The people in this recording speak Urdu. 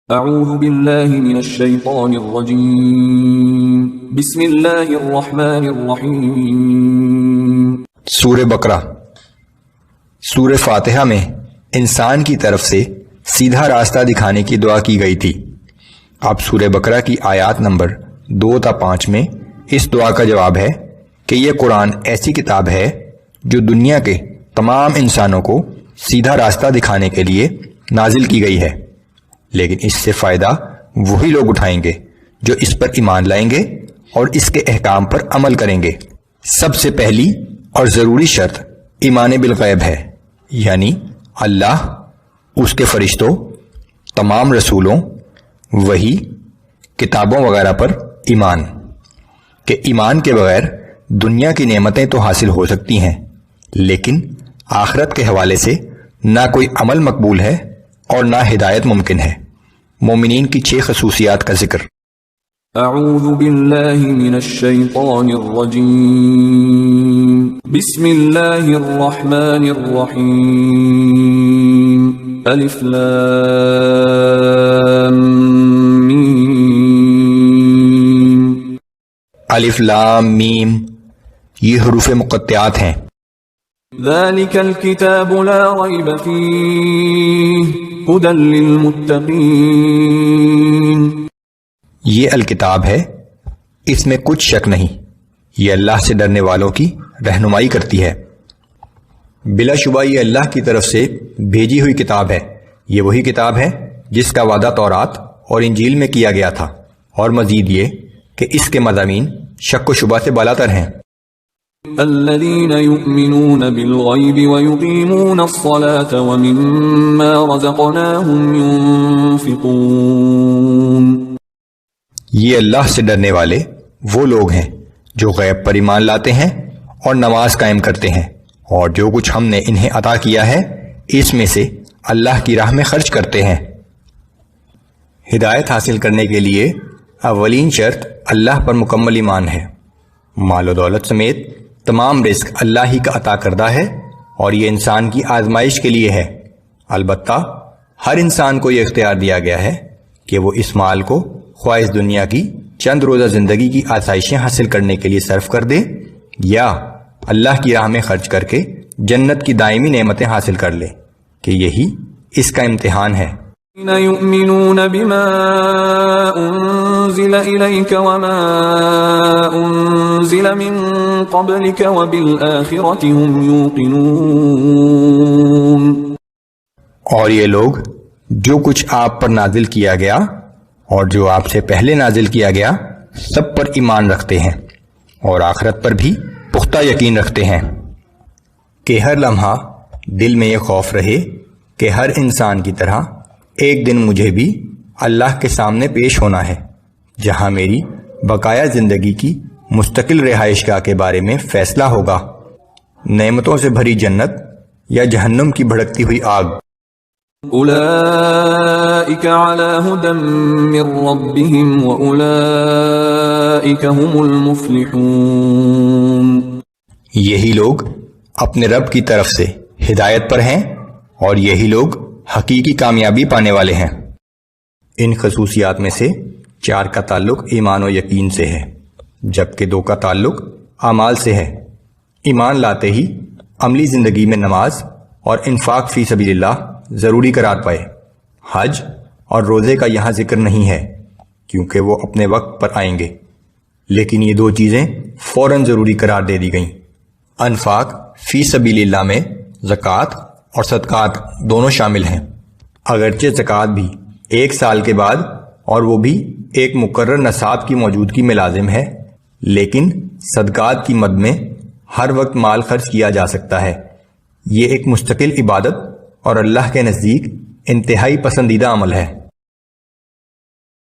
اعوذ باللہ من الشیطان الرجیم بسم اللہ الرحمن الرحیم۔ سورہ بقرہ۔ سورہ فاتحہ میں انسان کی طرف سے سیدھا راستہ دکھانے کی دعا کی گئی تھی۔ اب سورہ بقرہ کی آیات نمبر 2 تا 5 میں اس دعا کا جواب ہے کہ یہ قرآن ایسی کتاب ہے جو دنیا کے تمام انسانوں کو سیدھا راستہ دکھانے کے لیے نازل کی گئی ہے، لیکن اس سے فائدہ وہی لوگ اٹھائیں گے جو اس پر ایمان لائیں گے اور اس کے احکام پر عمل کریں گے۔ سب سے پہلی اور ضروری شرط ایمان بالغیب ہے، یعنی اللہ، اس کے فرشتوں، تمام رسولوں، وحی، کتابوں وغیرہ پر ایمان، کہ ایمان کے بغیر دنیا کی نعمتیں تو حاصل ہو سکتی ہیں لیکن آخرت کے حوالے سے نہ کوئی عمل مقبول ہے اور نہ ہدایت ممکن ہے۔ مومنین کی 6 خصوصیات کا ذکر۔ اعوذ باللہ من الشیطان الرجیم بسم اللہ الرحمن الرحیم۔ الف لام میم۔ الف لام میم یہ حروف مقطعات ہیں۔ ذالک الکتاب لا ریب فیہ ھدی للمتقین۔ یہ الکتاب ہے، اس میں کچھ شک نہیں، یہ اللہ سے ڈرنے والوں کی رہنمائی کرتی ہے۔ بلا شبہ یہ اللہ کی طرف سے بھیجی ہوئی کتاب ہے، یہ وہی کتاب ہے جس کا وعدہ تورات اور انجیل میں کیا گیا تھا، اور مزید یہ کہ اس کے مضامین شک و شبہ سے بالاتر ہیں۔ الذين يؤمنون بالغيب ويقيمون الصلاة ومما رزقناهم ينفقون۔ یہ اللہ سے ڈرنے والے وہ لوگ ہیں جو غیب پر ایمان لاتے ہیں اور نماز قائم کرتے ہیں، اور جو کچھ ہم نے انہیں عطا کیا ہے اس میں سے اللہ کی راہ میں خرچ کرتے ہیں۔ ہدایت حاصل کرنے کے لیے اولین شرط اللہ پر مکمل ایمان ہے۔ مال و دولت سمیت تمام رزق اللہ ہی کا عطا کردہ ہے اور یہ انسان کی آزمائش کے لیے ہے۔ البتہ ہر انسان کو یہ اختیار دیا گیا ہے کہ وہ اس مال کو خواہ اس دنیا کی چند روزہ زندگی کی آسائشیں حاصل کرنے کے لیے صرف کر دے یا اللہ کی راہ میں خرچ کر کے جنت کی دائمی نعمتیں حاصل کر لے، کہ یہی اس کا امتحان ہے۔ يؤمنون بما أنزل إليك وما أنزل من قبلك وبالآخرة هم يوقنون۔ اور یہ لوگ جو کچھ آپ پر نازل کیا گیا اور جو آپ سے پہلے نازل کیا گیا سب پر ایمان رکھتے ہیں اور آخرت پر بھی پختہ یقین رکھتے ہیں، کہ ہر لمحہ دل میں یہ خوف رہے کہ ہر انسان کی طرح ایک دن مجھے بھی اللہ کے سامنے پیش ہونا ہے، جہاں میری بقایا زندگی کی مستقل رہائش گاہ کے بارے میں فیصلہ ہوگا، نعمتوں سے بھری جنت یا جہنم کی بھڑکتی ہوئی آگ۔ اولئک علی ھدی من ربہم واولئک ھم المفلحون۔ یہی لوگ اپنے رب کی طرف سے ہدایت پر ہیں اور یہی لوگ حقیقی کامیابی پانے والے ہیں۔ ان خصوصیات میں سے 4 کا تعلق ایمان و یقین سے ہے، جبکہ 2 کا تعلق اعمال سے ہے۔ ایمان لاتے ہی عملی زندگی میں نماز اور انفاق فی سبیل اللہ ضروری قرار پائے۔ حج اور روزے کا یہاں ذکر نہیں ہے کیونکہ وہ اپنے وقت پر آئیں گے، لیکن یہ 2 چیزیں فوراً ضروری قرار دے دی گئیں۔ انفاق فی سبیل اللہ میں زکوٰۃ اور صدقات دونوں شامل ہیں، اگرچہ زکوٰۃ بھی 1 سال کے بعد اور وہ بھی ایک مقرر نصاب کی موجودگی میں لازم ہے، لیکن صدقات کی مد میں ہر وقت مال خرچ کیا جا سکتا ہے۔ یہ ایک مستقل عبادت اور اللہ کے نزدیک انتہائی پسندیدہ عمل ہے۔